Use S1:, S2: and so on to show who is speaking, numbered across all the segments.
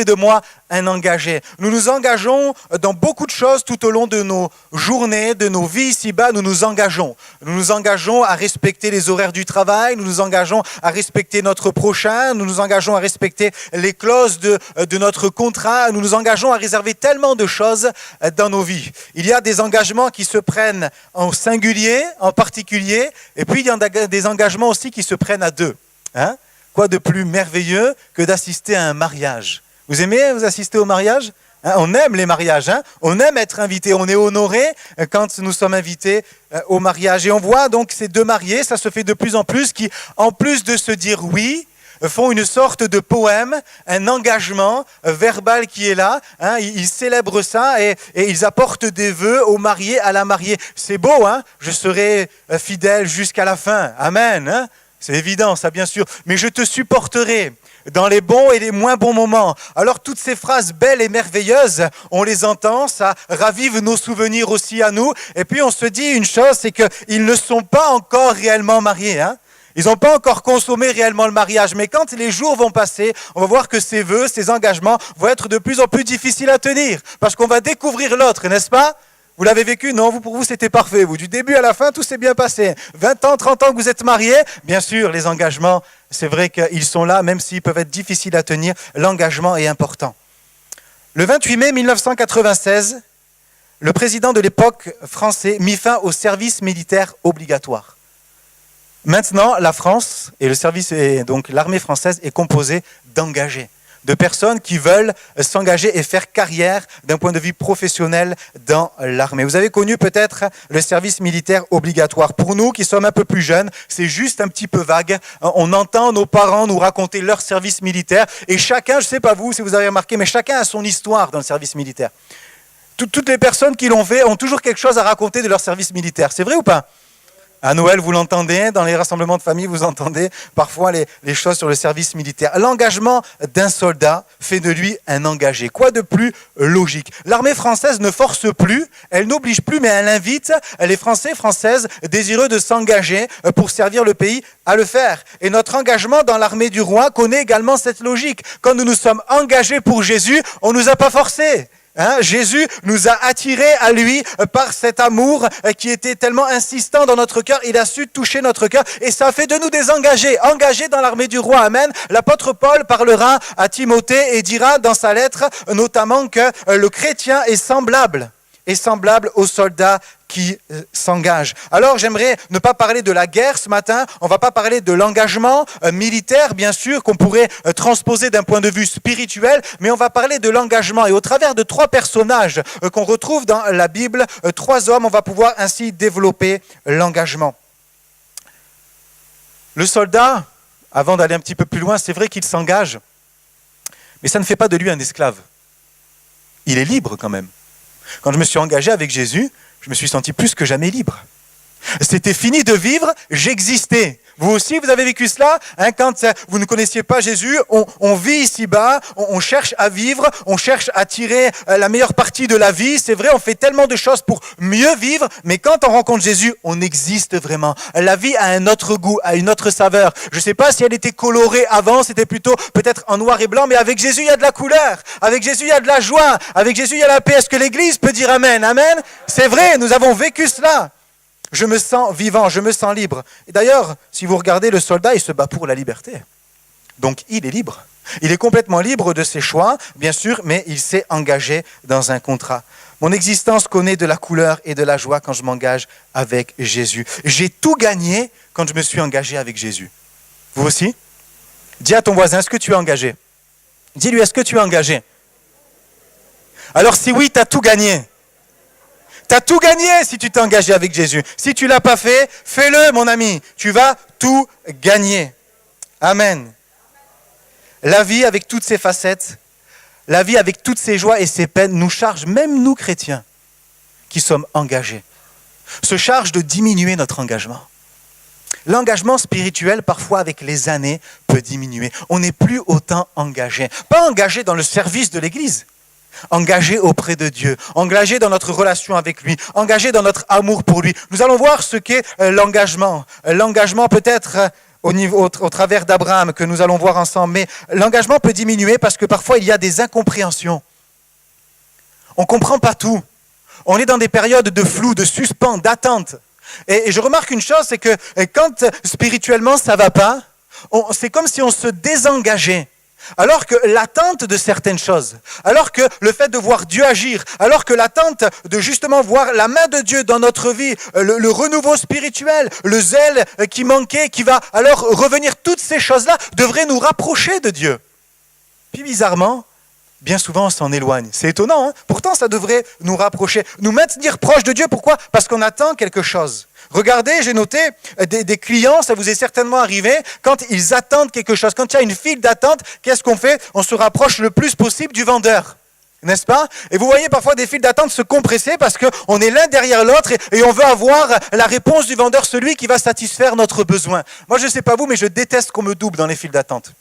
S1: fait de moi un engagé? Nous nous engageons dans beaucoup de choses tout au long de nos journées, de nos vies ici-bas, nous nous engageons. Nous nous engageons à respecter les horaires du travail, nous nous engageons à respecter notre prochain, nous nous engageons à respecter les clauses de notre contrat, nous nous engageons à réserver tellement de choses dans nos vies. Il y a des engagements qui se prennent en singulier, en particulier, et puis il y a des engagements aussi qui se prennent à deux. Hein? Quoi de plus merveilleux que d'assister à un mariage? Vous aimez vous assister au mariage? Hein? On aime les mariages, hein? On aime être invité, on est honoré quand nous sommes invités au mariage. Et on voit donc ces deux mariés, ça se fait de plus en plus, qui en plus de se dire oui, font une sorte de poème, un engagement verbal qui est là. Hein, ils célèbrent ça et ils apportent des vœux au marié, à la mariée. C'est beau, hein? Je serai fidèle jusqu'à la fin. Amen. Hein? C'est évident, ça bien sûr. Mais je te supporterai dans les bons et les moins bons moments. Alors toutes ces phrases belles et merveilleuses, on les entend, ça ravive nos souvenirs aussi à nous. Et puis on se dit une chose, c'est qu'ils ne sont pas encore réellement mariés, hein? Ils n'ont pas encore consommé réellement le mariage, mais quand les jours vont passer, on va voir que ces vœux, ces engagements vont être de plus en plus difficiles à tenir, parce qu'on va découvrir l'autre, n'est-ce pas? Vous l'avez vécu? Non, pour vous c'était parfait. Vous, du début à la fin, tout s'est bien passé. 20 ans, 30 ans que vous êtes mariés, bien sûr, les engagements, c'est vrai qu'ils sont là, même s'ils peuvent être difficiles à tenir, l'engagement est important. Le 28 mai 1996, le président de l'époque français mit fin au service militaire obligatoire. Maintenant, la France et le service, et donc l'armée française est composée d'engagés, de personnes qui veulent s'engager et faire carrière d'un point de vue professionnel dans l'armée. Vous avez connu peut-être le service militaire obligatoire. Pour nous qui sommes un peu plus jeunes, c'est juste un petit peu vague. On entend nos parents nous raconter leur service militaire et chacun, je ne sais pas vous si vous avez remarqué, mais chacun a son histoire dans le service militaire. Toutes les personnes qui l'ont fait ont toujours quelque chose à raconter de leur service militaire. C'est vrai ou pas ? À Noël, vous l'entendez, dans les rassemblements de famille, vous entendez parfois les choses sur le service militaire. L'engagement d'un soldat fait de lui un engagé. Quoi de plus logique? L'armée française ne force plus, elle n'oblige plus, mais elle invite les Français, Françaises désireux de s'engager pour servir le pays à le faire. Et notre engagement dans l'armée du roi connaît également cette logique. Quand nous nous sommes engagés pour Jésus, on ne nous a pas forcés. Hein, Jésus nous a attirés à lui par cet amour qui était tellement insistant dans notre cœur. Il a su toucher notre cœur et ça fait de nous des engagés dans l'armée du roi. Amen. L'apôtre Paul parlera à Timothée et dira dans sa lettre notamment que le chrétien est semblable aux soldats qui s'engagent. Alors j'aimerais ne pas parler de la guerre ce matin, on ne va pas parler de l'engagement militaire bien sûr qu'on pourrait transposer d'un point de vue spirituel, mais on va parler de l'engagement et au travers de 3 personnages qu'on retrouve dans la Bible, 3 hommes, on va pouvoir ainsi développer l'engagement. Le soldat, avant d'aller un petit peu plus loin, c'est vrai qu'il s'engage, mais ça ne fait pas de lui un esclave. Il est libre quand même. Quand je me suis engagé avec Jésus, je me suis senti plus que jamais libre. C'était fini de vivre, j'existais. Vous aussi, vous avez vécu cela, hein, quand vous ne connaissiez pas Jésus, on vit ici-bas, on cherche à vivre, on cherche à tirer la meilleure partie de la vie. C'est vrai, on fait tellement de choses pour mieux vivre, mais quand on rencontre Jésus, on existe vraiment. La vie a un autre goût, a une autre saveur. Je ne sais pas si elle était colorée avant, c'était plutôt peut-être en noir et blanc, mais avec Jésus, il y a de la couleur. Avec Jésus, il y a de la joie. Avec Jésus, il y a la paix. Est-ce que l'Église peut dire Amen? Amen? C'est vrai, nous avons vécu cela. Je me sens vivant, je me sens libre. Et d'ailleurs, si vous regardez le soldat, il se bat pour la liberté. Donc il est libre. Il est complètement libre de ses choix, bien sûr, mais il s'est engagé dans un contrat. Mon existence connaît de la couleur et de la joie quand je m'engage avec Jésus. J'ai tout gagné quand je me suis engagé avec Jésus. Vous aussi? Dis à ton voisin, est-ce que tu es engagé? Dis-lui, est-ce que tu es engagé? Alors si oui, tu as tout gagné. Tu as tout gagné si tu t'es engagé avec Jésus. Si tu ne l'as pas fait, fais-le mon ami. Tu vas tout gagner. Amen. La vie avec toutes ses facettes, la vie avec toutes ses joies et ses peines nous charge, même nous chrétiens, qui sommes engagés, se charge de diminuer notre engagement. L'engagement spirituel, parfois avec les années, peut diminuer. On n'est plus autant engagé. Pas engagé dans le service de l'Église. Engagé auprès de Dieu, engagé dans notre relation avec lui, engagé dans notre amour pour lui. Nous allons voir ce qu'est l'engagement. L'engagement peut être au travers d'Abraham que nous allons voir ensemble. Mais l'engagement peut diminuer parce que parfois il y a des incompréhensions. On ne comprend pas tout. On est dans des périodes de flou, de suspens, d'attente. Et je remarque une chose, c'est que quand spirituellement ça ne va pas, c'est comme si on se désengageait. Alors que l'attente de certaines choses, alors que le fait de voir Dieu agir, alors que l'attente de justement voir la main de Dieu dans notre vie, le renouveau spirituel, le zèle qui manquait, qui va alors revenir, toutes ces choses-là devraient nous rapprocher de Dieu. Puis bizarrement, bien souvent on s'en éloigne. C'est étonnant, hein? Pourtant ça devrait nous rapprocher, nous maintenir proches de Dieu. Pourquoi? Parce qu'on attend quelque chose. Regardez, j'ai noté des clients, ça vous est certainement arrivé, quand ils attendent quelque chose, quand il y a une file d'attente, qu'est-ce qu'on fait? On se rapproche le plus possible du vendeur, n'est-ce pas? Et vous voyez parfois des files d'attente se compresser parce qu'on est l'un derrière l'autre et on veut avoir la réponse du vendeur, celui qui va satisfaire notre besoin. Moi, je ne sais pas vous, mais je déteste qu'on me double dans les files d'attente.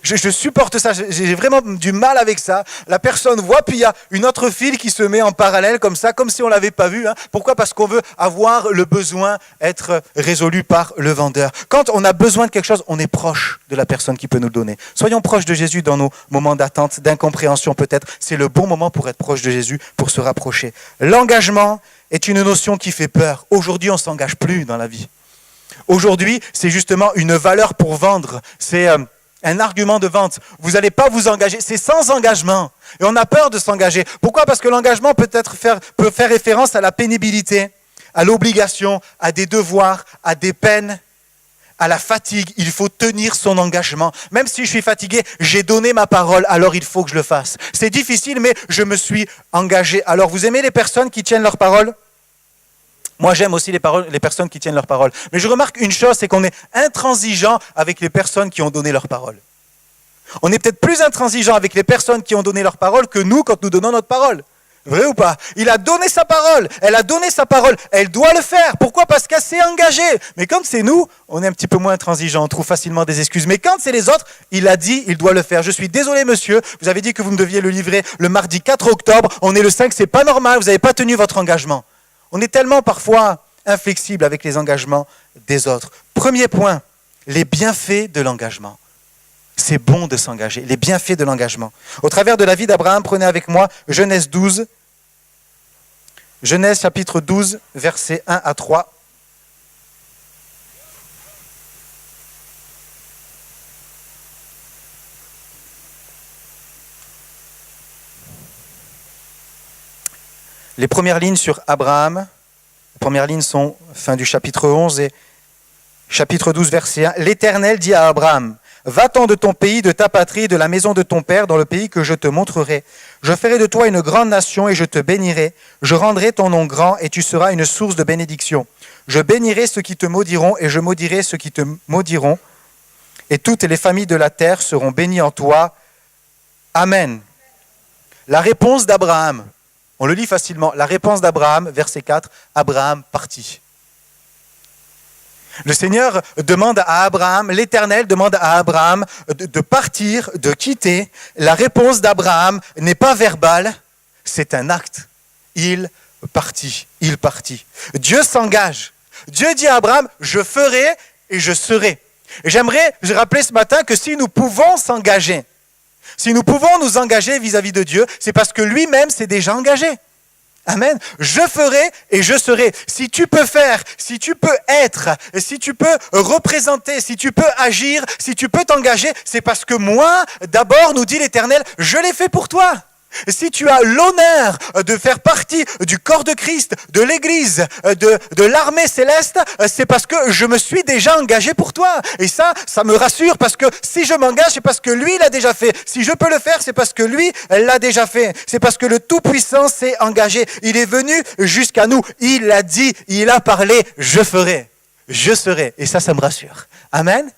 S1: Je supporte ça, j'ai vraiment du mal avec ça. La personne voit, puis il y a une autre file qui se met en parallèle comme ça, comme si on ne l'avait pas vu. Hein. Pourquoi? Parce qu'on veut avoir le besoin être résolu par le vendeur. Quand on a besoin de quelque chose, on est proche de la personne qui peut nous le donner. Soyons proches de Jésus dans nos moments d'attente, d'incompréhension peut-être. C'est le bon moment pour être proche de Jésus, pour se rapprocher. L'engagement est une notion qui fait peur. Aujourd'hui, on ne s'engage plus dans la vie. Aujourd'hui, c'est justement une valeur pour vendre. C'est un argument de vente. Vous n'allez pas vous engager. C'est sans engagement. Et on a peur de s'engager. Pourquoi? Parce que l'engagement peut faire référence à la pénibilité, à l'obligation, à des devoirs, à des peines, à la fatigue. Il faut tenir son engagement. Même si je suis fatigué, j'ai donné ma parole, alors il faut que je le fasse. C'est difficile, mais je me suis engagé. Alors, vous aimez les personnes qui tiennent leur parole? Moi, j'aime aussi les personnes qui tiennent leur parole. Mais je remarque une chose, c'est qu'on est intransigeant avec les personnes qui ont donné leur parole. On est peut-être plus intransigeant avec les personnes qui ont donné leur parole que nous quand nous donnons notre parole. Vrai ou pas? Il a donné sa parole, elle a donné sa parole, elle doit le faire. Pourquoi? Parce qu'elle s'est engagée. Mais quand c'est nous, on est un petit peu moins intransigeant, on trouve facilement des excuses. Mais quand c'est les autres, il a dit, il doit le faire. Je suis désolé monsieur, vous avez dit que vous me deviez le livrer le mardi 4 octobre, on est le 5, c'est pas normal, vous n'avez pas tenu votre engagement. On est tellement parfois inflexible avec les engagements des autres. Premier point, les bienfaits de l'engagement. C'est bon de s'engager, les bienfaits de l'engagement. Au travers de la vie d'Abraham, prenez avec moi Genèse 12, Genèse chapitre 12, versets 1 à 3. Les premières lignes sur Abraham, les premières lignes sont fin du chapitre 11 et chapitre 12, verset 1. L'Éternel dit à Abraham, « Va-t'en de ton pays, de ta patrie, de la maison de ton père, dans le pays que je te montrerai. Je ferai de toi une grande nation et je te bénirai. Je rendrai ton nom grand et tu seras une source de bénédiction. Je bénirai ceux qui te maudiront et je maudirai ceux qui te maudiront. Et toutes les familles de la terre seront bénies en toi. Amen. » La réponse d'Abraham. On le lit facilement. La réponse d'Abraham, verset 4, Abraham partit. Le Seigneur demande à Abraham, l'Éternel demande à Abraham de partir, de quitter. La réponse d'Abraham n'est pas verbale, c'est un acte. Il partit, il partit. Dieu s'engage. Dieu dit à Abraham, je ferai et je serai. Et j'aimerais rappeler ce matin que si nous pouvons s'engager, si nous pouvons nous engager vis-à-vis de Dieu, c'est parce que lui-même s'est déjà engagé. Amen. Je ferai et je serai. Si tu peux faire, si tu peux être, si tu peux représenter, si tu peux agir, si tu peux t'engager, c'est parce que moi, d'abord, nous dit l'Éternel, je l'ai fait pour toi. Si tu as l'honneur de faire partie du corps de Christ, de l'Église, de l'armée céleste, c'est parce que je me suis déjà engagé pour toi. Et ça me rassure parce que si je m'engage, c'est parce que lui l'a déjà fait. Si je peux le faire, c'est parce que lui l'a déjà fait. C'est parce que le Tout-Puissant s'est engagé. Il est venu jusqu'à nous. Il a dit, il a parlé, je ferai, je serai. Et ça me rassure. Amen.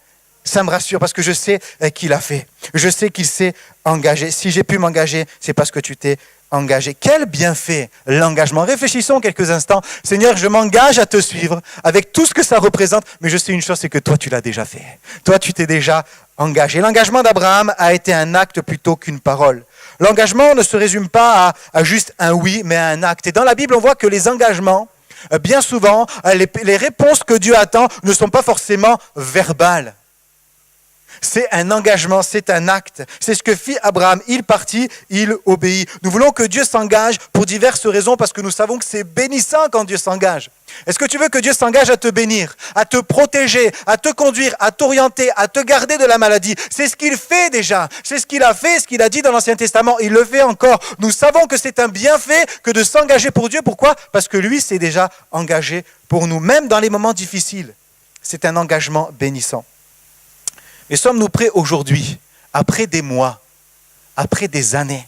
S1: Ça me rassure parce que je sais qu'il a fait. Je sais qu'il s'est engagé. Si j'ai pu m'engager, c'est parce que tu t'es engagé. Quel bienfait l'engagement. Réfléchissons quelques instants. Seigneur, je m'engage à te suivre avec tout ce que ça représente. Mais je sais une chose, c'est que toi, tu l'as déjà fait. Toi, tu t'es déjà engagé. L'engagement d'Abraham a été un acte plutôt qu'une parole. L'engagement ne se résume pas à juste un oui, mais à un acte. Et dans la Bible, on voit que les engagements, bien souvent, les réponses que Dieu attend ne sont pas forcément verbales. C'est un engagement, c'est un acte. C'est ce que fit Abraham. Il partit, il obéit. Nous voulons que Dieu s'engage pour diverses raisons parce que nous savons que c'est bénissant quand Dieu s'engage. Est-ce que tu veux que Dieu s'engage à te bénir, à te protéger, à te conduire, à t'orienter, à te garder de la maladie? C'est ce qu'il fait déjà. C'est ce qu'il a fait, ce qu'il a dit dans l'Ancien Testament. Il le fait encore. Nous savons que c'est un bienfait que de s'engager pour Dieu. Pourquoi? Parce que lui s'est déjà engagé pour nous, même dans les moments difficiles. C'est un engagement bénissant. Et sommes-nous prêts aujourd'hui, après des mois, après des années,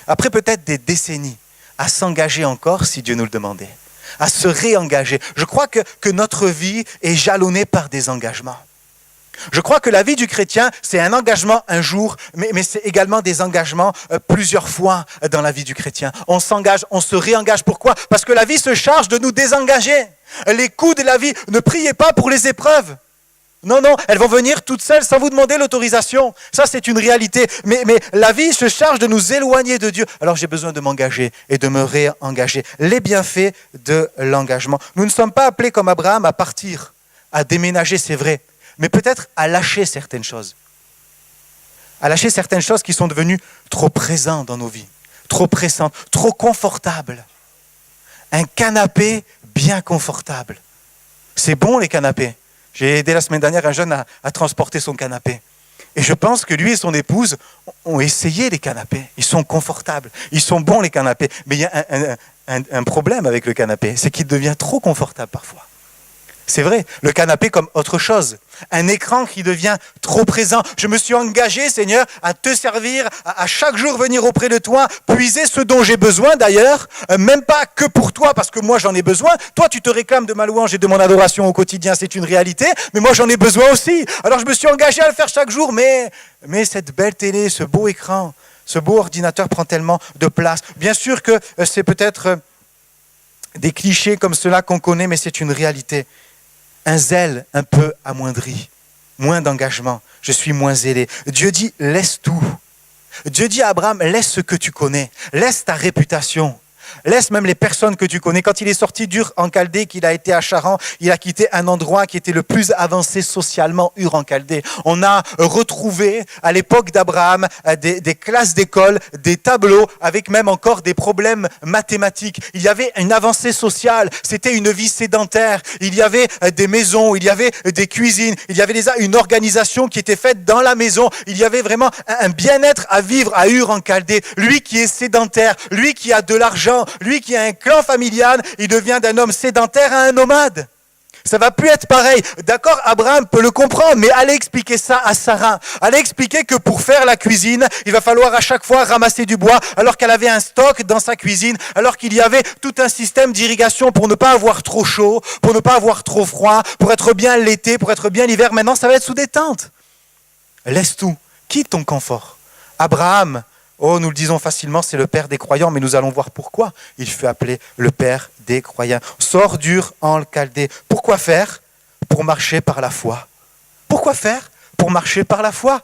S1: après peut-être des décennies, à s'engager encore si Dieu nous le demandait, à se réengager? Je crois que notre vie est jalonnée par des engagements. Je crois que la vie du chrétien, c'est un engagement un jour, mais c'est également des engagements plusieurs fois dans la vie du chrétien. On s'engage, on se réengage. Pourquoi? Parce que la vie se charge de nous désengager. Les coups de la vie, ne priez pas pour les épreuves. Non, elles vont venir toutes seules sans vous demander l'autorisation. Ça, c'est une réalité. Mais la vie se charge de nous éloigner de Dieu. Alors, j'ai besoin de m'engager et de me réengager. Les bienfaits de l'engagement. Nous ne sommes pas appelés comme Abraham à partir, à déménager, c'est vrai, mais peut-être à lâcher certaines choses. À lâcher certaines choses qui sont devenues trop présentes dans nos vies, trop pressantes, trop confortables. Un canapé bien confortable. C'est bon, les canapés. J'ai aidé la semaine dernière un jeune à transporter son canapé. Et je pense que lui et son épouse ont essayé les canapés. Ils sont confortables. Ils sont bons, les canapés. Mais il y a un problème avec le canapé. C'est qu'il devient trop confortable parfois. C'est vrai, le canapé comme autre chose. Un écran qui devient trop présent. Je me suis engagé, Seigneur, à te servir, à chaque jour venir auprès de toi, puiser ce dont j'ai besoin d'ailleurs, même pas que pour toi, parce que moi j'en ai besoin. Toi, tu te réclames de ma louange et de mon adoration au quotidien, c'est une réalité, mais moi j'en ai besoin aussi. Alors je me suis engagé à le faire chaque jour, mais cette belle télé, ce beau écran, ce beau ordinateur prend tellement de place. Bien sûr que c'est peut-être des clichés comme cela qu'on connaît, mais c'est une réalité. Un zèle un peu amoindri, moins d'engagement, je suis moins zélé. Dieu dit, laisse tout. Dieu dit à Abraham, laisse ce que tu connais, laisse ta réputation. Laisse même les personnes que tu connais. Quand il est sorti d'Ur en Chaldée, qu'il a été à Charan, il a quitté un endroit qui était le plus avancé socialement, Ur en Chaldée. On a retrouvé à l'époque d'Abraham des classes d'école, des tableaux avec même encore des problèmes mathématiques. Il y avait une avancée sociale, c'était une vie sédentaire. Il y avait des maisons, il y avait des cuisines, il y avait déjà une organisation qui était faite dans la maison. Il y avait vraiment un bien-être à vivre à Ur en Chaldée. Lui qui est sédentaire, lui qui a de l'argent, lui qui a un clan familial, il devient d'un homme sédentaire à un nomade. Ça va plus être pareil. D'accord, Abraham peut le comprendre, mais allez expliquer ça à Sarah. Allez expliquer que pour faire la cuisine, il va falloir à chaque fois ramasser du bois, alors qu'elle avait un stock dans sa cuisine, alors qu'il y avait tout un système d'irrigation pour ne pas avoir trop chaud, pour ne pas avoir trop froid, pour être bien l'été, pour être bien l'hiver. Maintenant, ça va être sous des tentes. Laisse tout. Quitte ton confort. Abraham, nous le disons facilement, c'est le père des croyants, mais nous allons voir pourquoi il fut appelé le père des croyants. Sors d'Ur en Chaldée. Pourquoi faire? Pour marcher par la foi. Pourquoi faire? Pour marcher par la foi.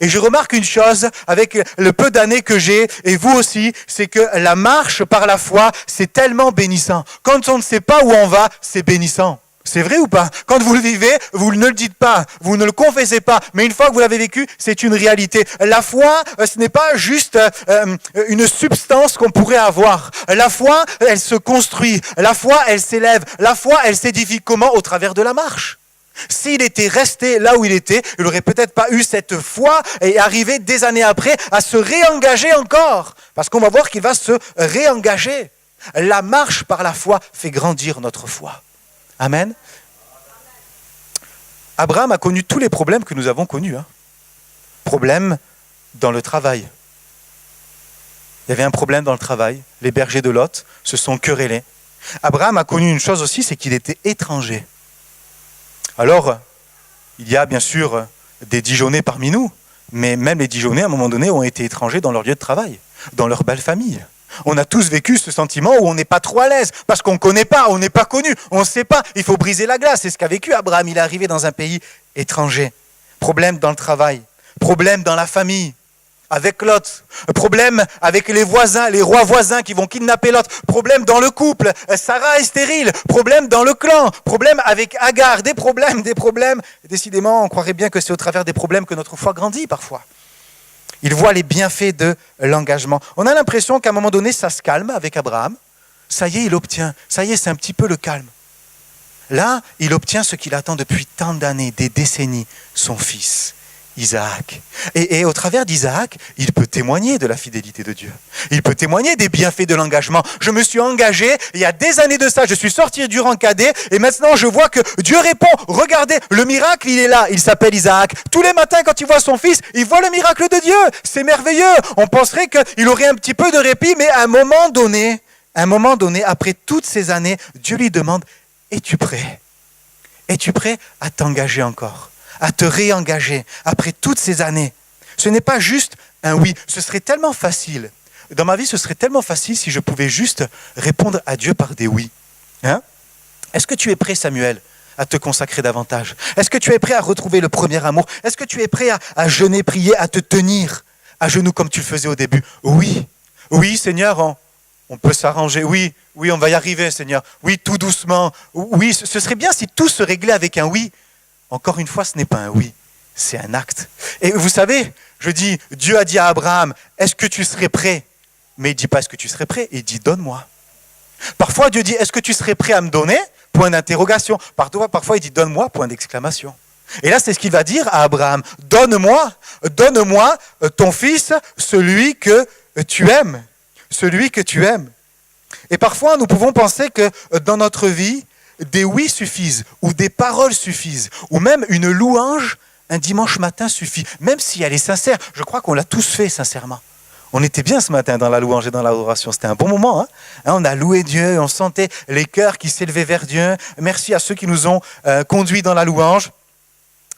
S1: Et je remarque une chose, avec le peu d'années que j'ai, et vous aussi, c'est que la marche par la foi, c'est tellement bénissant. Quand on ne sait pas où on va, c'est bénissant. C'est vrai ou pas? Quand vous le vivez, vous ne le dites pas, vous ne le confessez pas, mais une fois que vous l'avez vécu, c'est une réalité. La foi, ce n'est pas juste une substance qu'on pourrait avoir. La foi, elle se construit. La foi, elle s'élève. La foi, elle s'édifie comment? Au travers de la marche. S'il était resté là où il était, il n'aurait peut-être pas eu cette foi et arrivé des années après à se réengager encore. Parce qu'on va voir qu'il va se réengager. La marche par la foi fait grandir notre foi. Amen. Abraham a connu tous les problèmes que nous avons connus. Problème dans le travail. Il y avait un problème dans le travail. Les bergers de Lot se sont querellés. Abraham a connu une chose aussi, c'est qu'il était étranger. Alors, il y a bien sûr des Dijonnais parmi nous, mais même les Dijonnais, à un moment donné, ont été étrangers dans leur lieu de travail, dans leur belle famille. On a tous vécu ce sentiment où on n'est pas trop à l'aise, parce qu'on ne connaît pas, on n'est pas connu, on ne sait pas, il faut briser la glace. C'est ce qu'a vécu Abraham, il est arrivé dans un pays étranger. Problème dans le travail, problème dans la famille. avec Lot, problème avec les voisins, les rois voisins qui vont kidnapper Lot, problème dans le couple, Sarah est stérile, problème dans le clan, problème avec Agar, des problèmes. Décidément, on croirait bien que c'est au travers des problèmes que notre foi grandit parfois. Il voit les bienfaits de l'engagement. On a l'impression qu'à un moment donné, ça se calme avec Abraham. Ça y est, il obtient. Ça y est, c'est un petit peu le calme. Là, il obtient ce qu'il attend depuis tant d'années, des décennies, son fils, Isaac. Et au travers d'Isaac, il peut témoigner de la fidélité de Dieu. Il peut témoigner des bienfaits de l'engagement. Je me suis engagé, il y a des années de ça, je suis sorti du rang cadet, et maintenant je vois que Dieu répond. Regardez, le miracle, il est là, il s'appelle Isaac. Tous les matins, quand il voit son fils, il voit le miracle de Dieu. C'est merveilleux. On penserait qu'il aurait un petit peu de répit, mais à un moment donné, après toutes ces années, Dieu lui demande, es-tu prêt ? Es-tu prêt à t'engager encore ? À te réengager après toutes ces années. Ce n'est pas juste un oui. Ce serait tellement facile. Dans ma vie, ce serait tellement facile si je pouvais juste répondre à Dieu par des oui. Hein ? Est-ce que tu es prêt, Samuel, à te consacrer davantage ? Est-ce que tu es prêt à retrouver le premier amour ? Est-ce que tu es prêt à jeûner, prier, à te tenir à genoux comme tu le faisais au début ? Oui. Oui, Seigneur, on peut s'arranger. Oui, on va y arriver, Seigneur. Oui, tout doucement. Oui, ce serait bien si tout se réglait avec un oui. Encore une fois, ce n'est pas un oui, c'est un acte. Et vous savez, je dis, Dieu a dit à Abraham, est-ce que tu serais prêt ? Mais il ne dit pas, est-ce que tu serais prêt ? Il dit, donne-moi. Parfois, Dieu dit, est-ce que tu serais prêt à me donner ? Point d'interrogation. Parfois, il dit, donne-moi, point d'exclamation. Et là, c'est ce qu'il va dire à Abraham, donne-moi ton fils, celui que tu aimes. Celui que tu aimes. Et parfois, nous pouvons penser que dans notre vie, des oui suffisent, ou des paroles suffisent, ou même une louange un dimanche matin suffit, même si elle est sincère. Je crois qu'on l'a tous fait sincèrement. On était bien ce matin dans la louange et dans l'adoration, c'était un bon moment. On a loué Dieu, on sentait les cœurs qui s'élevaient vers Dieu. Merci à ceux qui nous ont conduits dans la louange.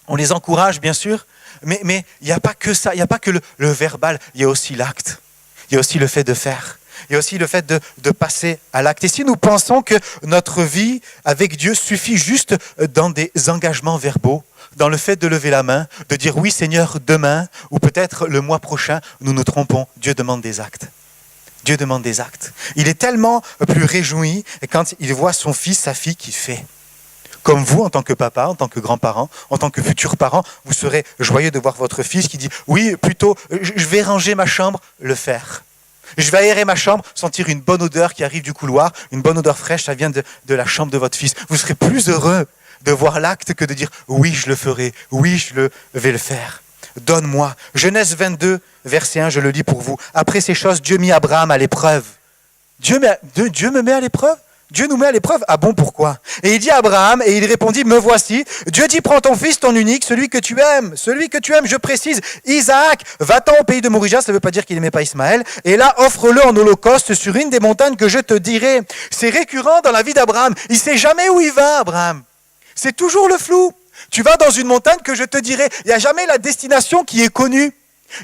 S1: On les encourage bien sûr, mais il n'y a pas que ça, il n'y a pas que le verbal, il y a aussi l'acte, il y a aussi le fait de faire. Il y a aussi le fait de passer à l'acte. Et si nous pensons que notre vie avec Dieu suffit juste dans des engagements verbaux, dans le fait de lever la main, de dire oui Seigneur demain, ou peut-être le mois prochain, nous nous trompons. Dieu demande des actes. Dieu demande des actes. Il est tellement plus réjoui quand il voit son fils, sa fille qui fait. Comme vous, en tant que papa, en tant que grand-parent, en tant que futur parent, vous serez joyeux de voir votre fils qui dit oui, plutôt, je vais ranger ma chambre, le faire. Je vais aérer ma chambre, sentir une bonne odeur qui arrive du couloir, une bonne odeur fraîche, ça vient de la chambre de votre fils. Vous serez plus heureux de voir l'acte que de dire « oui, je le ferai, oui, je vais le faire ». Donne-moi. Genèse 22, verset 1, je le lis pour vous. Après ces choses, Dieu mit Abraham à l'épreuve. Dieu me met à l'épreuve ? Dieu nous met à l'épreuve. Ah bon, pourquoi ? Et il dit à Abraham, et il répondit, me voici. Dieu dit, prends ton fils, ton unique, celui que tu aimes, je précise, Isaac, va-t'en au pays de Morija, ça ne veut pas dire qu'il n'aimait pas Ismaël, et là, offre-le en holocauste sur une des montagnes que je te dirai. C'est récurrent dans la vie d'Abraham. Il ne sait jamais où il va, Abraham. C'est toujours le flou. Tu vas dans une montagne que je te dirai. Il n'y a jamais la destination qui est connue.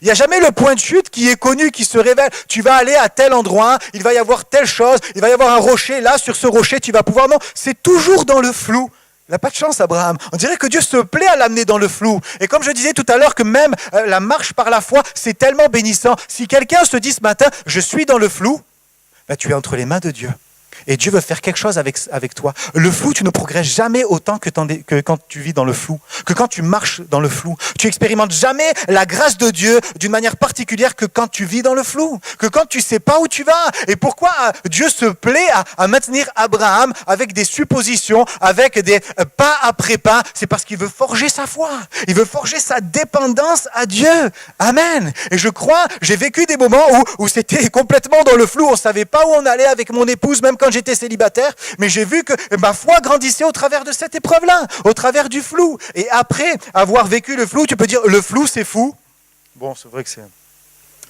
S1: Il n'y a jamais le point de chute qui est connu, qui se révèle. Tu vas aller à tel endroit, il va y avoir telle chose, il va y avoir un rocher, là, sur ce rocher, tu vas pouvoir... Non, c'est toujours dans le flou. Il n'a pas de chance, Abraham. On dirait que Dieu se plaît à l'amener dans le flou. Et comme je disais tout à l'heure, que même la marche par la foi, c'est tellement bénissant. Si quelqu'un se dit ce matin, je suis dans le flou, ben, tu es entre les mains de Dieu. Et Dieu veut faire quelque chose avec toi. Le flou, tu ne progresses jamais autant que quand tu vis dans le flou, que quand tu marches dans le flou. Tu expérimentes jamais la grâce de Dieu d'une manière particulière que quand tu vis dans le flou, que quand tu sais pas où tu vas. Et pourquoi Dieu se plaît à maintenir Abraham avec des suppositions, avec des pas après pas? C'est parce qu'il veut forger sa foi. Il veut forger sa dépendance à Dieu. Amen. Et je crois, j'ai vécu des moments où c'était complètement dans le flou. On savait pas où on allait avec mon épouse, même quand j'étais célibataire, mais j'ai vu que ma foi grandissait au travers de cette épreuve-là, au travers du flou. Et après avoir vécu le flou, tu peux dire, le flou c'est fou. Bon, c'est vrai que c'est...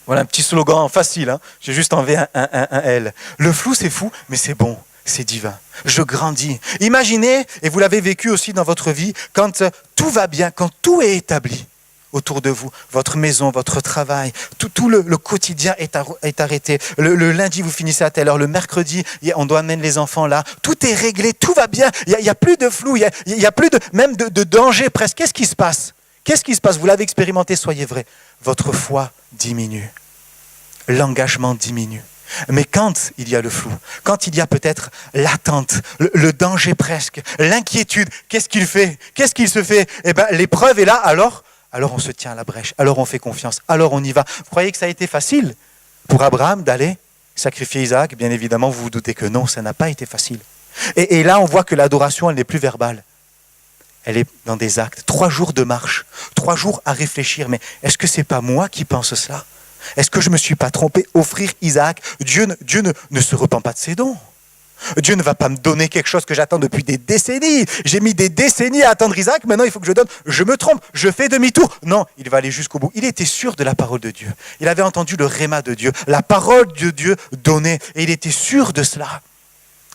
S1: Voilà un petit slogan facile, hein. J'ai juste enlevé un L. Le flou c'est fou, mais c'est bon, c'est divin. Je grandis. Imaginez, et vous l'avez vécu aussi dans votre vie, quand tout va bien, quand tout est établi autour de vous, votre maison, votre travail, tout le quotidien est arrêté. Le lundi, vous finissez à telle heure. Le mercredi, on doit amener les enfants là. Tout est réglé, tout va bien. Il y a plus de flou, il y a plus même de danger presque. Qu'est-ce qui se passe ? qu'est-ce qui se passe? Vous l'avez expérimenté, soyez vrai. Votre foi diminue. L'engagement diminue. Mais quand il y a le flou, quand il y a peut-être l'attente, le danger presque, l'inquiétude, qu'est-ce qu'il fait? Qu'est-ce qu'il se fait? Eh bien, l'épreuve est là, alors on se tient à la brèche, alors on fait confiance, alors on y va. Vous croyez que ça a été facile pour Abraham d'aller sacrifier Isaac? Bien évidemment, vous vous doutez que non, ça n'a pas été facile. Et là, on voit que l'adoration, elle n'est plus verbale. Elle est dans des actes. 3 jours de marche, 3 jours à réfléchir. Mais est-ce que c'est pas moi qui pense cela? Est-ce que je ne me suis pas trompé? Offrir Isaac, Dieu ne se repent pas de ses dons. Dieu ne va pas me donner quelque chose que j'attends depuis des décennies. J'ai mis des décennies à attendre Isaac, maintenant il faut que je donne. Je me trompe, je fais demi-tour. Non, il va aller jusqu'au bout. Il était sûr de la parole de Dieu. Il avait entendu le réma de Dieu, la parole de Dieu donnée. Et il était sûr de cela.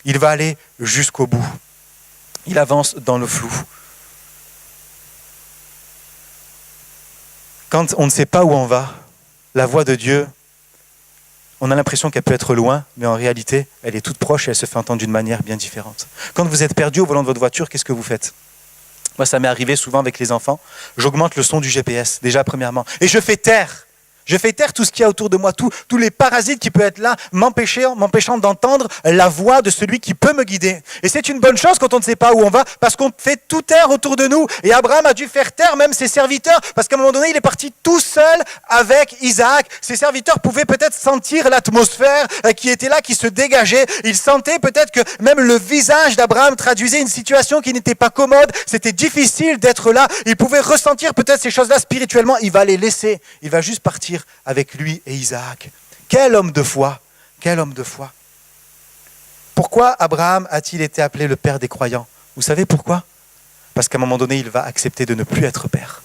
S1: Il va aller jusqu'au bout. Il avance dans le flou. Quand on ne sait pas où on va, la voix de Dieu, on a l'impression qu'elle peut être loin, mais en réalité, elle est toute proche et elle se fait entendre d'une manière bien différente. Quand vous êtes perdu au volant de votre voiture, qu'est-ce que vous faites? Moi, ça m'est arrivé souvent avec les enfants. J'augmente le son du GPS, déjà premièrement. Et je fais taire. Je fais taire tout ce qu'il y a autour de moi, tous les parasites qui peuvent être là, m'empêchant d'entendre la voix de celui qui peut me guider. Et c'est une bonne chose quand on ne sait pas où on va, parce qu'on fait tout taire autour de nous. Et Abraham a dû faire taire même ses serviteurs, parce qu'à un moment donné, il est parti tout seul avec Isaac. Ses serviteurs pouvaient peut-être sentir l'atmosphère qui était là, qui se dégageait. Ils sentaient peut-être que même le visage d'Abraham traduisait une situation qui n'était pas commode. C'était difficile d'être là. Il pouvait ressentir peut-être ces choses-là spirituellement. Il va les laisser. Il va juste partir avec lui et Isaac. Quel homme de foi! Quel homme de foi! Pourquoi Abraham a-t-il été appelé le père des croyants? Vous savez pourquoi? Parce qu'à un moment donné, il va accepter de ne plus être père.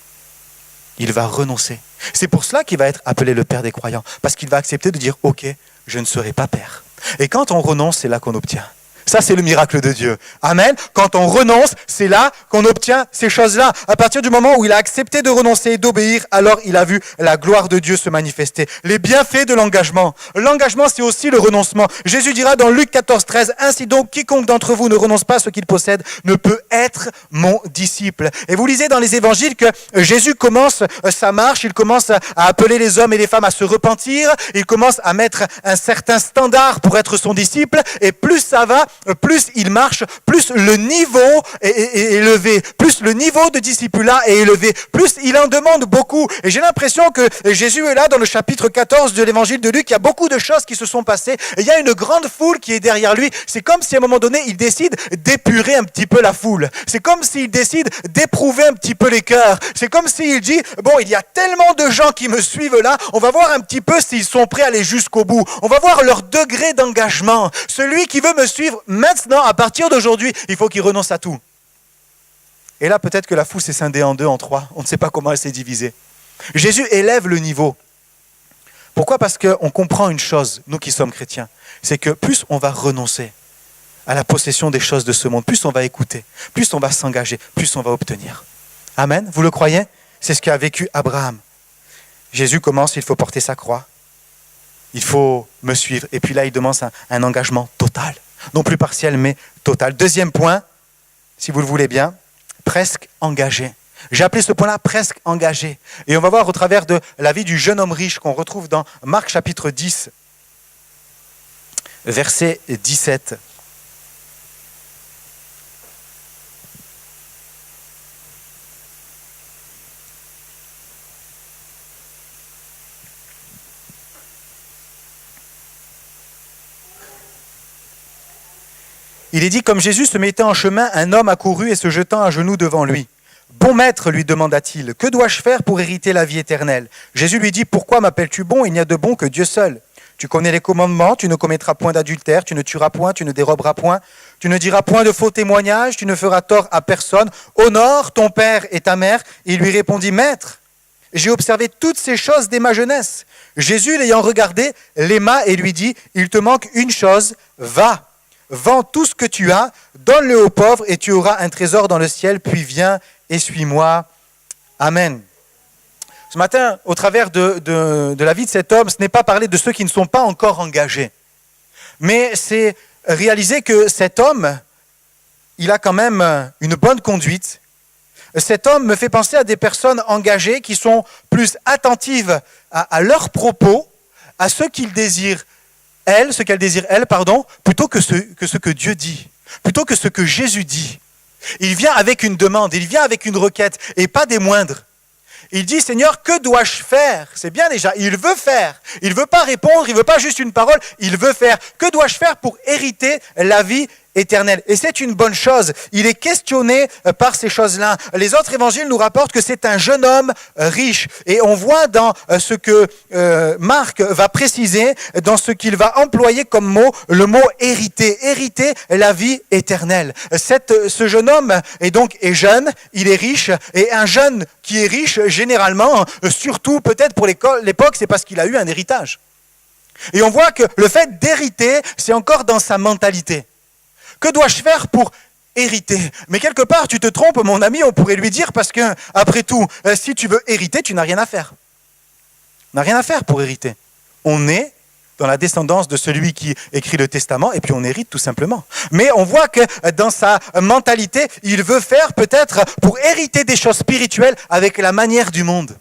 S1: Il va renoncer. C'est pour cela qu'il va être appelé le père des croyants. Parce qu'il va accepter de dire, ok, je ne serai pas père. Et quand on renonce, c'est là qu'on obtient. Ça, c'est le miracle de Dieu. Amen. Quand on renonce, c'est là qu'on obtient ces choses-là. À partir du moment où il a accepté de renoncer et d'obéir, alors il a vu la gloire de Dieu se manifester. Les bienfaits de l'engagement. L'engagement, c'est aussi le renoncement. Jésus dira dans Luc 14, 13, « Ainsi donc, quiconque d'entre vous ne renonce pas à ce qu'il possède ne peut être mon disciple. » Et vous lisez dans les évangiles que Jésus commence sa marche, il commence à appeler les hommes et les femmes à se repentir, il commence à mettre un certain standard pour être son disciple, et plus ça va, plus il marche, plus le niveau est élevé, plus le niveau de discipulat est élevé, plus il en demande beaucoup. Et j'ai l'impression que Jésus est là dans le chapitre 14 de l'évangile de Luc, il y a beaucoup de choses qui se sont passées, et il y a une grande foule qui est derrière lui. C'est comme si à un moment donné, il décide d'épurer un petit peu la foule. C'est comme s'il décide d'éprouver un petit peu les cœurs. C'est comme s'il dit, bon, il y a tellement de gens qui me suivent là, on va voir un petit peu s'ils sont prêts à aller jusqu'au bout. On va voir leur degré d'engagement. Celui qui veut me suivre maintenant, à partir d'aujourd'hui, il faut qu'il renonce à tout. Et là, peut-être que la foule s'est scindée en deux, en trois. On ne sait pas comment elle s'est divisée. Jésus élève le niveau. Pourquoi? Parce qu'on comprend une chose, nous qui sommes chrétiens, c'est que plus on va renoncer à la possession des choses de ce monde, plus on va écouter, plus on va s'engager, plus on va obtenir. Amen. Vous le croyez? C'est ce qu'a vécu Abraham. Jésus commence, il faut porter sa croix. Il faut me suivre. Et puis là, il demande un engagement total. Non plus partiel, mais total. Deuxième point, si vous le voulez bien, presque engagé. J'ai appelé ce point-là presque engagé. Et on va voir au travers de la vie du jeune homme riche qu'on retrouve dans Marc chapitre 10, verset 17. Il est dit, comme Jésus se mettait en chemin, un homme accourut et se jetant à genoux devant lui. « Bon maître, lui demanda-t-il, que dois-je faire pour hériter la vie éternelle ?» Jésus lui dit, « Pourquoi m'appelles-tu bon? Il n'y a de bon que Dieu seul. Tu connais les commandements, tu ne commettras point d'adultère, tu ne tueras point, tu ne déroberas point, tu ne diras point de faux témoignages, tu ne feras tort à personne. Honore ton père et ta mère. » Il lui répondit, « Maître, j'ai observé toutes ces choses dès ma jeunesse. » Jésus, l'ayant regardé, l'aima et lui dit, « Il te manque une chose, va. Vends tout ce que tu as, donne-le aux pauvres et tu auras un trésor dans le ciel, puis viens et suis-moi. » Amen. Ce matin, au travers de la vie de cet homme, ce n'est pas parler de ceux qui ne sont pas encore engagés, mais c'est réaliser que cet homme, il a quand même une bonne conduite, cet homme me fait penser à des personnes engagées qui sont plus attentives à leurs propos, à ce qu'elles désirent elles, plutôt que ce que Dieu dit, plutôt que ce que Jésus dit. Il vient avec une demande, il vient avec une requête, et pas des moindres. Il dit, Seigneur, que dois-je faire? C'est bien déjà, il veut faire. Il ne veut pas répondre, il ne veut pas juste une parole, il veut faire. Que dois-je faire pour hériter la vie éternelle? Et c'est une bonne chose. Il est questionné par ces choses-là. Les autres évangiles nous rapportent que c'est un jeune homme riche. Et on voit dans ce que Marc va préciser, dans ce qu'il va employer comme mot, le mot hériter. Hériter la vie éternelle. Ce jeune homme est jeune, il est riche. Et un jeune qui est riche, généralement, surtout peut-être pour l'époque, c'est parce qu'il a eu un héritage. Et on voit que le fait d'hériter, c'est encore dans sa mentalité. Que dois-je faire pour hériter? Mais quelque part, tu te trompes, mon ami, on pourrait lui dire, parce que, après tout, si tu veux hériter, tu n'as rien à faire. On n'a rien à faire pour hériter. On est dans la descendance de celui qui écrit le testament, et puis on hérite tout simplement. Mais on voit que dans sa mentalité, il veut faire peut-être pour hériter des choses spirituelles avec la manière du monde.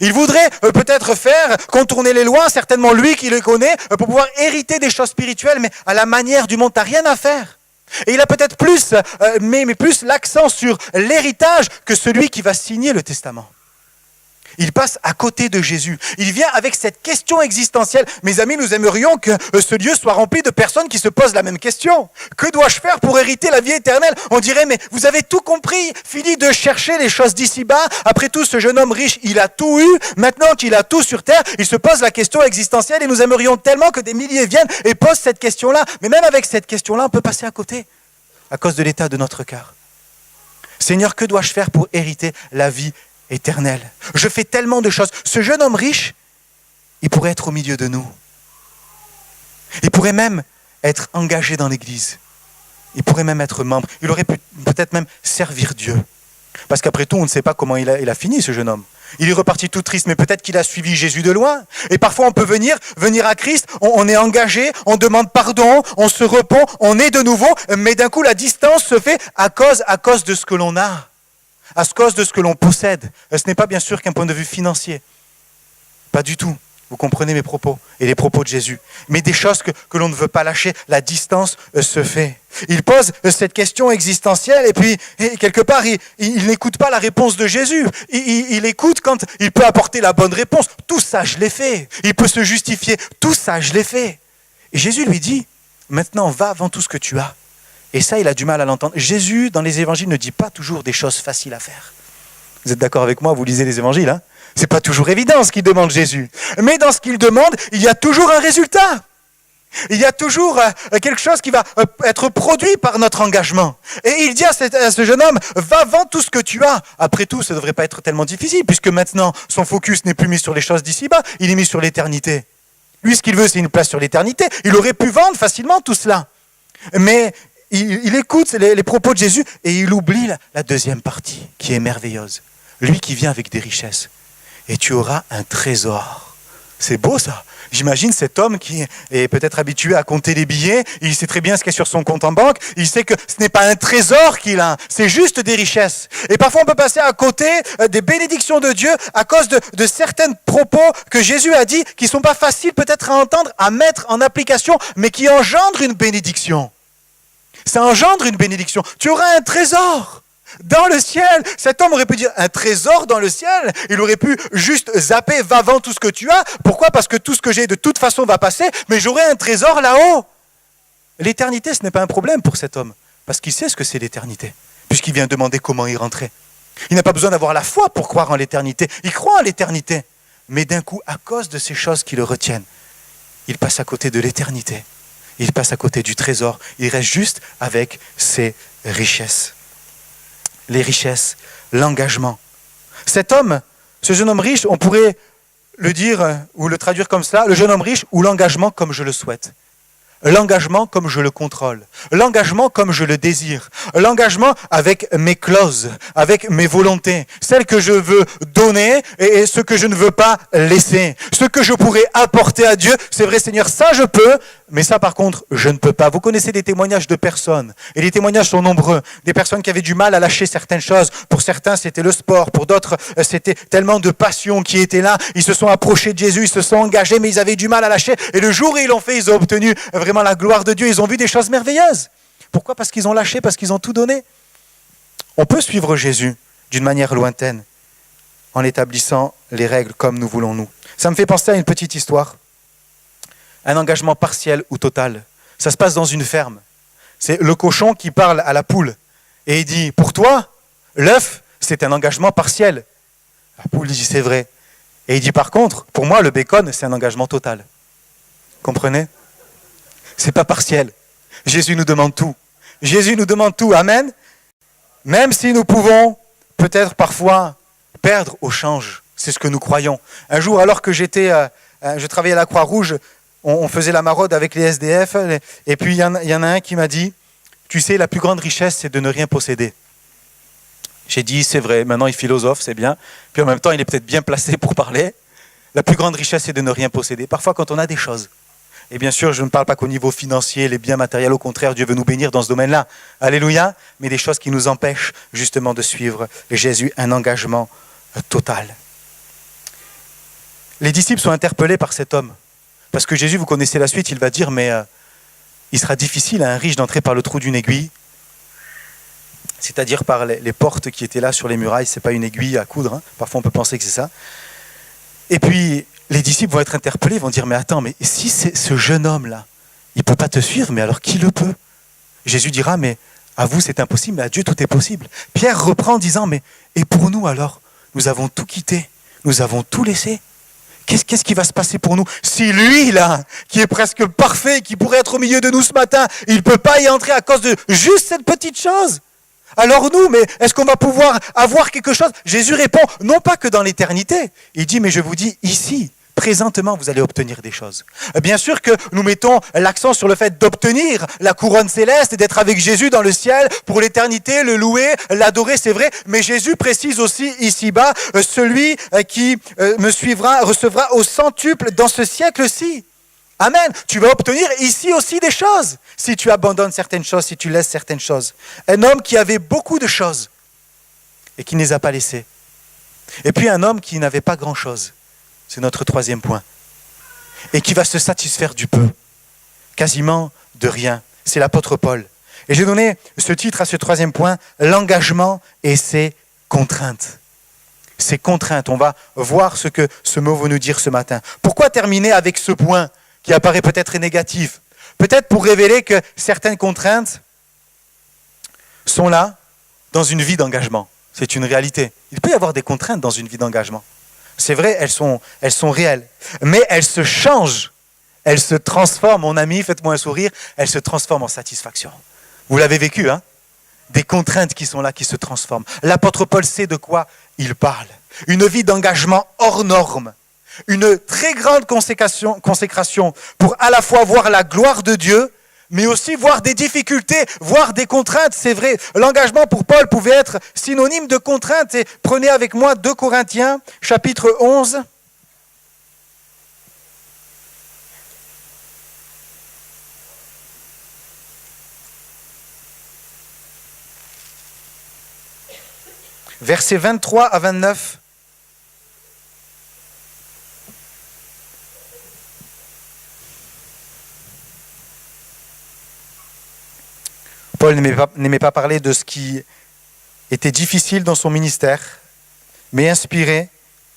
S1: Il voudrait peut-être contourner les lois, certainement lui qui les connaît, pour pouvoir hériter des choses spirituelles, mais à la manière du monde, tu n'as rien à faire. Et il a peut-être plus l'accent sur l'héritage que celui qui va signer le testament. Il passe à côté de Jésus. Il vient avec cette question existentielle. Mes amis, nous aimerions que ce lieu soit rempli de personnes qui se posent la même question. Que dois-je faire pour hériter la vie éternelle? On dirait, mais vous avez tout compris. Fini de chercher les choses d'ici-bas. Après tout, ce jeune homme riche, il a tout eu. Maintenant qu'il a tout sur terre, il se pose la question existentielle et nous aimerions tellement que des milliers viennent et posent cette question-là. Mais même avec cette question-là, on peut passer à côté à cause de l'état de notre cœur. Seigneur, que dois-je faire pour hériter la vie éternel? Je fais tellement de choses. Ce jeune homme riche, il pourrait être au milieu de nous. Il pourrait même être engagé dans l'église. Il pourrait même être membre. Il aurait pu peut-être même servir Dieu. Parce qu'après tout, on ne sait pas comment il a fini, ce jeune homme. Il est reparti tout triste, mais peut-être qu'il a suivi Jésus de loin. Et parfois, on peut venir à Christ, on est engagé, on demande pardon, on se repent, on est de nouveau, mais d'un coup, la distance se fait à cause de ce que l'on a. À cause de ce que l'on possède. Ce n'est pas bien sûr qu'un point de vue financier. Pas du tout. Vous comprenez mes propos et les propos de Jésus. Mais des choses que l'on ne veut pas lâcher, la distance se fait. Il pose cette question existentielle et puis, quelque part, il n'écoute pas la réponse de Jésus. Il écoute quand il peut apporter la bonne réponse. Tout ça, je l'ai fait. Il peut se justifier. Tout ça, je l'ai fait. Et Jésus lui dit, maintenant, va vends tout ce que tu as. Et ça, il a du mal à l'entendre. Jésus, dans les évangiles, ne dit pas toujours des choses faciles à faire. Vous êtes d'accord avec moi? Vous lisez les évangiles, hein? C'est pas toujours évident ce qu'il demande Jésus. Mais dans ce qu'il demande, il y a toujours un résultat. Il y a toujours quelque chose qui va être produit par notre engagement. Et il dit à ce jeune homme, va vendre tout ce que tu as. Après tout, ça ne devrait pas être tellement difficile, puisque maintenant, son focus n'est plus mis sur les choses d'ici-bas, il est mis sur l'éternité. Lui, ce qu'il veut, c'est une place sur l'éternité. Il aurait pu vendre facilement tout cela. Mais il écoute les propos de Jésus et il oublie la deuxième partie qui est merveilleuse. Lui qui vient avec des richesses. Et tu auras un trésor. C'est beau ça. J'imagine cet homme qui est peut-être habitué à compter les billets. Il sait très bien ce qu'il y a sur son compte en banque. Il sait que ce n'est pas un trésor qu'il a. C'est juste des richesses. Et parfois on peut passer à côté des bénédictions de Dieu à cause de certains propos que Jésus a dit qui ne sont pas faciles peut-être à entendre, à mettre en application, mais qui engendrent une bénédiction. Ça engendre une bénédiction. Tu auras un trésor dans le ciel. Cet homme aurait pu dire un trésor dans le ciel. Il aurait pu juste zapper, va vendre tout ce que tu as. Pourquoi? Parce que tout ce que j'ai de toute façon va passer, mais j'aurai un trésor là-haut. L'éternité, ce n'est pas un problème pour cet homme, parce qu'il sait ce que c'est l'éternité, puisqu'il vient demander comment y rentrer. Il n'a pas besoin d'avoir la foi pour croire en l'éternité. Il croit en l'éternité. Mais d'un coup, à cause de ces choses qui le retiennent, il passe à côté de l'éternité. Il passe à côté du trésor. Il reste juste avec ses richesses. Les richesses, l'engagement. Cet homme, ce jeune homme riche, on pourrait le dire ou le traduire comme ça, le jeune homme riche ou l'engagement comme je le souhaite. L'engagement comme je le contrôle. L'engagement comme je le désire. L'engagement avec mes clauses, avec mes volontés. Celles que je veux donner et ce que je ne veux pas laisser. Ce que je pourrais apporter à Dieu, c'est vrai Seigneur, ça je peux, mais ça par contre, je ne peux pas. Vous connaissez des témoignages de personnes, et les témoignages sont nombreux. Des personnes qui avaient du mal à lâcher certaines choses. Pour certains, c'était le sport. Pour d'autres, c'était tellement de passion qui était là. Ils se sont approchés de Jésus, ils se sont engagés, mais ils avaient du mal à lâcher. Et le jour où ils l'ont fait, ils ont obtenu vraiment la gloire de Dieu. Ils ont vu des choses merveilleuses. Pourquoi ? Parce qu'ils ont lâché, parce qu'ils ont tout donné. On peut suivre Jésus d'une manière lointaine, en établissant les règles comme nous voulons nous. Ça me fait penser à une petite histoire. Un engagement partiel ou total. Ça se passe dans une ferme. C'est le cochon qui parle à la poule. Et il dit, pour toi, l'œuf, c'est un engagement partiel. La poule dit, c'est vrai. Et il dit, par contre, pour moi, le bacon, c'est un engagement total. Comprenez ? C'est pas partiel. Jésus nous demande tout. Jésus nous demande tout. Amen. Même si nous pouvons peut-être parfois perdre au change. C'est ce que nous croyons. Un jour, alors que je travaillais à la Croix-Rouge, on faisait la maraude avec les SDF, et puis il y en a un qui m'a dit, tu sais, la plus grande richesse, c'est de ne rien posséder. J'ai dit, c'est vrai, maintenant il philosophe, c'est bien, puis en même temps, il est peut-être bien placé pour parler. La plus grande richesse, c'est de ne rien posséder. Parfois, quand on a des choses, et bien sûr, je ne parle pas qu'au niveau financier, les biens matériels, au contraire, Dieu veut nous bénir dans ce domaine-là. Alléluia, mais des choses qui nous empêchent justement de suivre Jésus, un engagement total. Les disciples sont interpellés par cet homme. Parce que Jésus, vous connaissez la suite, il va dire, mais il sera difficile à un riche d'entrer par le trou d'une aiguille, c'est-à-dire par les portes qui étaient là sur les murailles, ce n'est pas une aiguille à coudre, hein. Parfois on peut penser que c'est ça. Et puis les disciples vont être interpellés, ils vont dire, mais attends, mais si c'est ce jeune homme-là, il ne peut pas te suivre, mais alors qui le peut ? Jésus dira, mais à vous c'est impossible, mais à Dieu tout est possible. Pierre reprend en disant, mais et pour nous alors ? Nous avons tout quitté, nous avons tout laissé. Qu'est-ce qui va se passer pour nous ? Si lui, là, qui est presque parfait, qui pourrait être au milieu de nous ce matin, il ne peut pas y entrer à cause de juste cette petite chose. Alors nous, mais est-ce qu'on va pouvoir avoir quelque chose ? Jésus répond, non pas que dans l'éternité. Il dit, mais je vous dis, ici, présentement, vous allez obtenir des choses. Bien sûr que nous mettons l'accent sur le fait d'obtenir la couronne céleste et d'être avec Jésus dans le ciel pour l'éternité, le louer, l'adorer, c'est vrai. Mais Jésus précise aussi ici-bas, celui qui me suivra recevra au centuple dans ce siècle-ci. Amen. Tu vas obtenir ici aussi des choses. Si tu abandonnes certaines choses, si tu laisses certaines choses. Un homme qui avait beaucoup de choses et qui ne les a pas laissées. Et puis un homme qui n'avait pas grand-chose. C'est notre troisième point. Et qui va se satisfaire du peu. Quasiment de rien. C'est l'apôtre Paul. Et j'ai donné ce titre à ce troisième point, l'engagement et ses contraintes. Ces contraintes, on va voir ce que ce mot veut nous dire ce matin. Pourquoi terminer avec ce point qui apparaît peut-être négatif ? Peut-être pour révéler que certaines contraintes sont là dans une vie d'engagement. C'est une réalité. Il peut y avoir des contraintes dans une vie d'engagement. C'est vrai, elles sont réelles. Mais elles se changent. Elles se transforment, mon ami, faites-moi un sourire, elles se transforment en satisfaction. Vous l'avez vécu, hein ? Des contraintes qui sont là, qui se transforment. L'apôtre Paul sait de quoi il parle. Une vie d'engagement hors norme. Une très grande consécration pour à la fois voir la gloire de Dieu, mais aussi voir des difficultés, voir des contraintes. C'est vrai, l'engagement pour Paul pouvait être synonyme de contrainte. Et prenez avec moi 2 Corinthiens, chapitre 11. Versets 23 à 29. Paul n'aimait pas parler de ce qui était difficile dans son ministère, mais inspiré,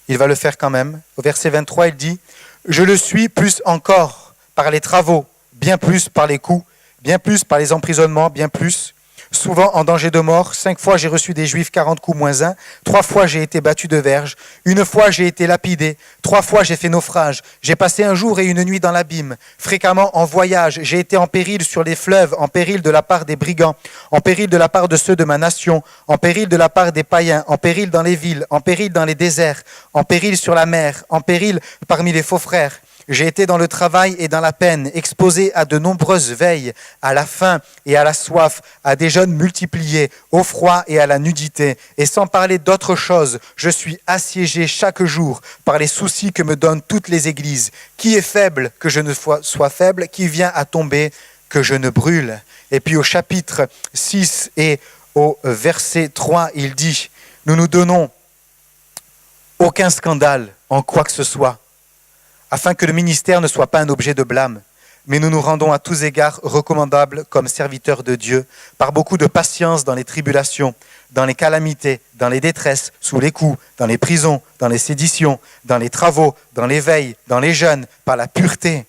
S1: il va le faire quand même. Au verset 23, il dit « Je le suis plus encore par les travaux, bien plus par les coups, bien plus par les emprisonnements, bien plus. Souvent en danger de mort, 5 fois j'ai reçu des Juifs 40 coups moins 1, 3 fois j'ai été battu de verge, 1 fois j'ai été lapidé, 3 fois j'ai fait naufrage, j'ai passé un jour et une nuit dans l'abîme, fréquemment en voyage, j'ai été en péril sur les fleuves, en péril de la part des brigands, en péril de la part de ceux de ma nation, en péril de la part des païens, en péril dans les villes, en péril dans les déserts, en péril sur la mer, en péril parmi les faux frères. J'ai été dans le travail et dans la peine, exposé à de nombreuses veilles, à la faim et à la soif, à des jeûnes multipliés, au froid et à la nudité. Et sans parler d'autre chose, je suis assiégé chaque jour par les soucis que me donnent toutes les églises. Qui est faible, que je ne sois faible, qui vient à tomber, que je ne brûle. Et puis au chapitre 6 et au verset 3, il dit, nous nous donnons aucun scandale en quoi que ce soit, afin que le ministère ne soit pas un objet de blâme, mais nous nous rendons à tous égards recommandables comme serviteurs de Dieu, par beaucoup de patience dans les tribulations, dans les calamités, dans les détresses, sous les coups, dans les prisons, dans les séditions, dans les travaux, dans les veilles, dans les jeûnes, par la pureté,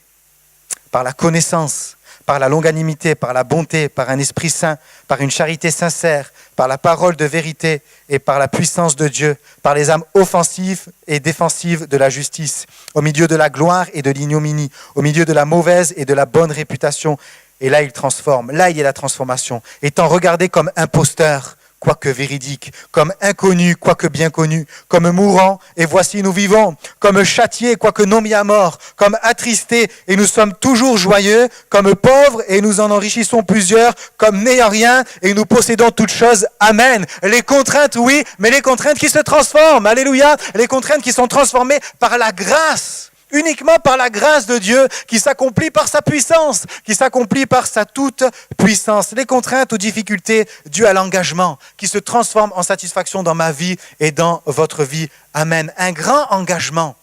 S1: par la connaissance, par la longanimité, par la bonté, par un esprit saint, par une charité sincère, par la parole de vérité et par la puissance de Dieu, par les âmes offensives et défensives de la justice, au milieu de la gloire et de l'ignominie, au milieu de la mauvaise et de la bonne réputation. Et là, il transforme, là, il y a la transformation. Étant regardé comme imposteur, quoique véridique, comme inconnu, quoique bien connu, comme mourant, et voici nous vivons, comme châtié, quoique non mis à mort, comme attristé, et nous sommes toujours joyeux, comme pauvres, et nous en enrichissons plusieurs, comme n'ayant rien, et nous possédons toutes choses. Amen. Les contraintes, oui, mais les contraintes qui se transforment. Alléluia. Les contraintes qui sont transformées par la grâce. Uniquement par la grâce de Dieu qui s'accomplit par sa puissance, qui s'accomplit par sa toute puissance. Les contraintes ou difficultés dues à l'engagement qui se transforment en satisfaction dans ma vie et dans votre vie. Amen. Un grand engagement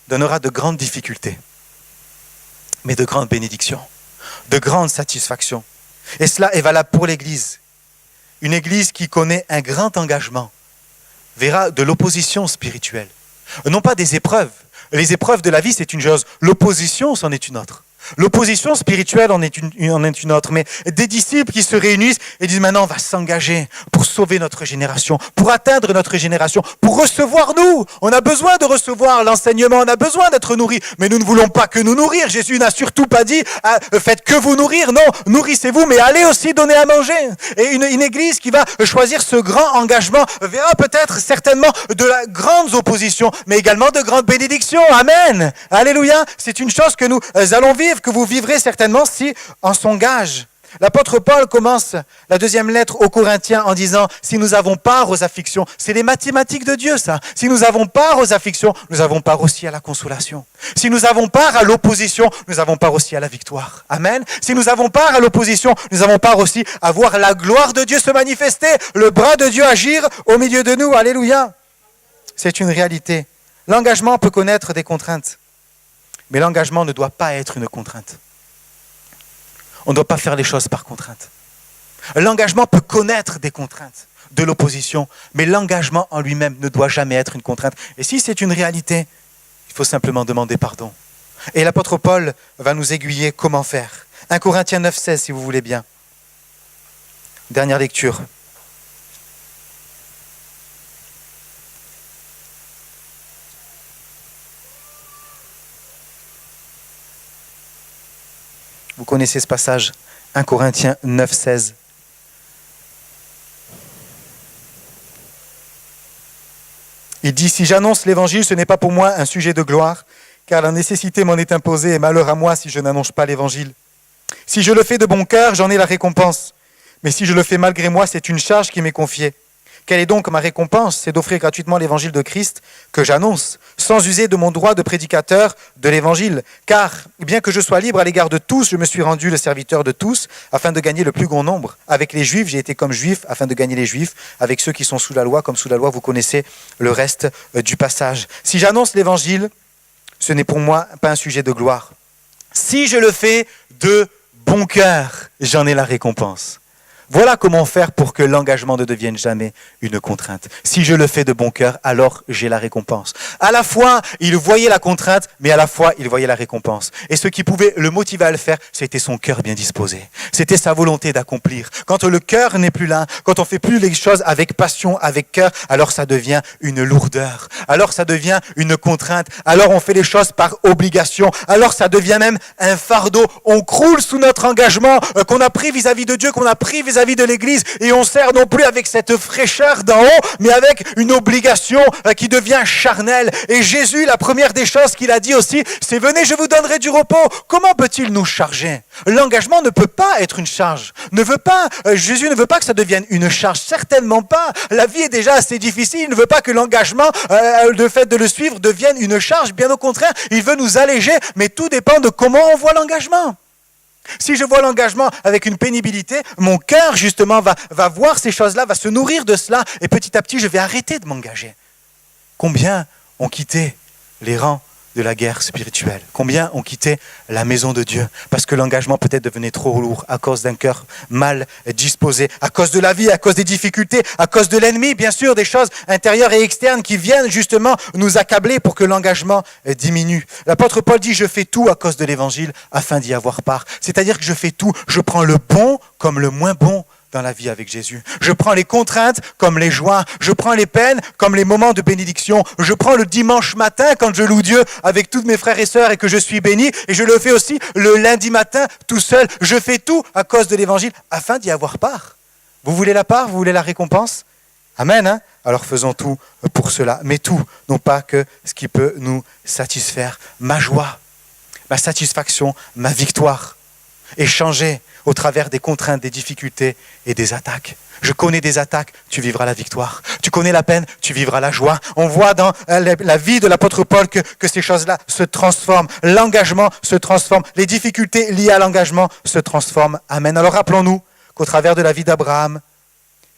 S1: donnera de grandes difficultés, mais de grandes bénédictions, de grandes satisfactions. Et cela est valable pour l'Église. Une Église qui connaît un grand engagement verra de l'opposition spirituelle, non pas des épreuves. Les épreuves de la vie, c'est une chose. L'opposition, c'en est une autre. L'opposition spirituelle en est une autre. Mais des disciples qui se réunissent et disent maintenant on va s'engager pour sauver notre génération, pour atteindre notre génération, pour recevoir nous. On a besoin de recevoir l'enseignement, on a besoin d'être nourris. Mais nous ne voulons pas que nous nourrir. Jésus n'a surtout pas dit faites que vous nourrir. Non, nourrissez-vous, mais allez aussi donner à manger. Et une église qui va choisir ce grand engagement verra peut-être certainement de la grande opposition, mais également de grandes bénédictions. Amen. Alléluia. C'est une chose que nous allons vivre, que vous vivrez certainement si on s'engage. L'apôtre Paul commence la deuxième lettre aux Corinthiens en disant « Si nous avons part aux afflictions », c'est les mathématiques de Dieu ça. Si nous avons part aux afflictions, nous avons part aussi à la consolation. Si nous avons part à l'opposition, nous avons part aussi à la victoire. Amen. Si nous avons part à l'opposition, nous avons part aussi à voir la gloire de Dieu se manifester, le bras de Dieu agir au milieu de nous. Alléluia. C'est une réalité. L'engagement peut connaître des contraintes. Mais l'engagement ne doit pas être une contrainte. On ne doit pas faire les choses par contrainte. L'engagement peut connaître des contraintes, de l'opposition, mais l'engagement en lui-même ne doit jamais être une contrainte. Et si c'est une réalité, il faut simplement demander pardon. Et l'apôtre Paul va nous aiguiller comment faire. 1 Corinthiens 9, 16, si vous voulez bien. Dernière lecture. Vous connaissez ce passage, 1 Corinthiens 9, 16. Il dit, si j'annonce l'évangile, ce n'est pas pour moi un sujet de gloire, car la nécessité m'en est imposée et malheur à moi si je n'annonce pas l'évangile. Si je le fais de bon cœur, j'en ai la récompense. Mais si je le fais malgré moi, c'est une charge qui m'est confiée. Quelle est donc ma récompense? C'est d'offrir gratuitement l'évangile de Christ que j'annonce, sans user de mon droit de prédicateur de l'évangile. Car, bien que je sois libre à l'égard de tous, je me suis rendu le serviteur de tous, afin de gagner le plus grand nombre. Avec les Juifs, j'ai été comme Juif, afin de gagner les Juifs. Avec ceux qui sont sous la loi, comme sous la loi, vous connaissez le reste du passage. Si j'annonce l'évangile, ce n'est pour moi pas un sujet de gloire. Si je le fais de bon cœur, j'en ai la récompense. Voilà comment faire pour que l'engagement ne devienne jamais une contrainte. Si je le fais de bon cœur, alors j'ai la récompense. À la fois, il voyait la contrainte, mais à la fois, il voyait la récompense. Et ce qui pouvait le motiver à le faire, c'était son cœur bien disposé. C'était sa volonté d'accomplir. Quand le cœur n'est plus là, quand on ne fait plus les choses avec passion, avec cœur, alors ça devient une lourdeur. Alors ça devient une contrainte. Alors on fait les choses par obligation. Alors ça devient même un fardeau. On croule sous notre engagement qu'on a pris vis-à-vis de Dieu, qu'on a pris vis-à-vis vis-à-vis de l'Église et on sert non plus avec cette fraîcheur d'en haut, mais avec une obligation qui devient charnelle. Et Jésus, la première des choses qu'il a dit aussi, c'est « Venez, je vous donnerai du repos ». Comment peut-il nous charger? L'engagement ne peut pas être une charge. Jésus ne veut pas que ça devienne une charge, certainement pas. La vie est déjà assez difficile, il ne veut pas que l'engagement, le fait de le suivre devienne une charge. Bien au contraire, il veut nous alléger, mais tout dépend de comment on voit l'engagement. Si je vois l'engagement avec une pénibilité, mon cœur justement va voir ces choses-là, va se nourrir de cela, et petit à petit je vais arrêter de m'engager. Combien ont quitté les rangs de la guerre spirituelle? Combien ont quitté la maison de Dieu? Parce que l'engagement peut-être devenait trop lourd à cause d'un cœur mal disposé, à cause de la vie, à cause des difficultés, à cause de l'ennemi, bien sûr, des choses intérieures et externes qui viennent justement nous accabler pour que l'engagement diminue. L'apôtre Paul dit « Je fais tout à cause de l'évangile afin d'y avoir part ». C'est-à-dire que je fais tout, je prends le bon comme le moins bon dans la vie avec Jésus. Je prends les contraintes comme les joies. Je prends les peines comme les moments de bénédiction. Je prends le dimanche matin quand je loue Dieu avec tous mes frères et sœurs et que je suis béni. Et je le fais aussi le lundi matin tout seul. Je fais tout à cause de l'évangile afin d'y avoir part. Vous voulez la part? Vous voulez la récompense? Amen, hein? Alors faisons tout pour cela. Mais tout, non pas que ce qui peut nous satisfaire. Ma joie, ma satisfaction, ma victoire est changée au travers des contraintes, des difficultés et des attaques. Je connais des attaques, tu vivras la victoire. Tu connais la peine, tu vivras la joie. On voit dans la vie de l'apôtre Paul que ces choses-là se transforment. L'engagement se transforme. Les difficultés liées à l'engagement se transforment. Amen. Alors rappelons-nous qu'au travers de la vie d'Abraham,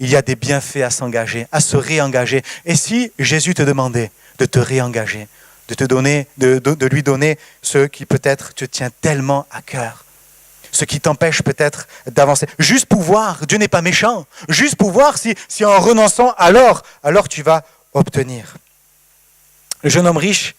S1: il y a des bienfaits à s'engager, à se réengager. Et si Jésus te demandait de te réengager, de lui donner ce qui peut-être te tient tellement à cœur, ce qui t'empêche peut-être d'avancer. Juste pouvoir, Dieu n'est pas méchant, juste pouvoir, si en renonçant, alors tu vas obtenir. Le jeune homme riche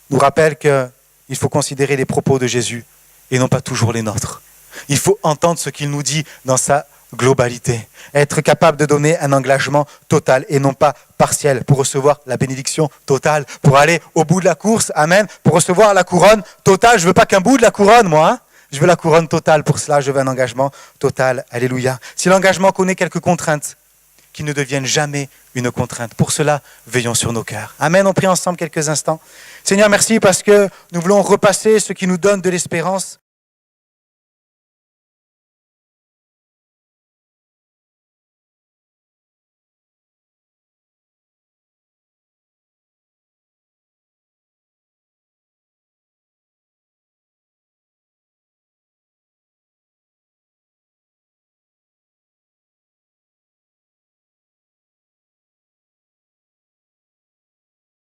S1: nous rappelle qu'il faut considérer les propos de Jésus et non pas toujours les nôtres. Il faut entendre ce qu'il nous dit dans sa globalité, être capable de donner un engagement total et non pas partiel pour recevoir la bénédiction totale, pour aller au bout de la course, amen, pour recevoir la couronne totale. Je veux pas qu'un bout de la couronne, moi, hein. Je veux la couronne totale. Pour cela, je veux un engagement total. Alléluia. Si l'engagement connaît quelques contraintes, qu'il ne devienne jamais une contrainte. Pour cela, veillons sur nos cœurs. Amen. On prie ensemble quelques instants. Seigneur, merci parce que nous voulons repasser ce qui nous donne de l'espérance.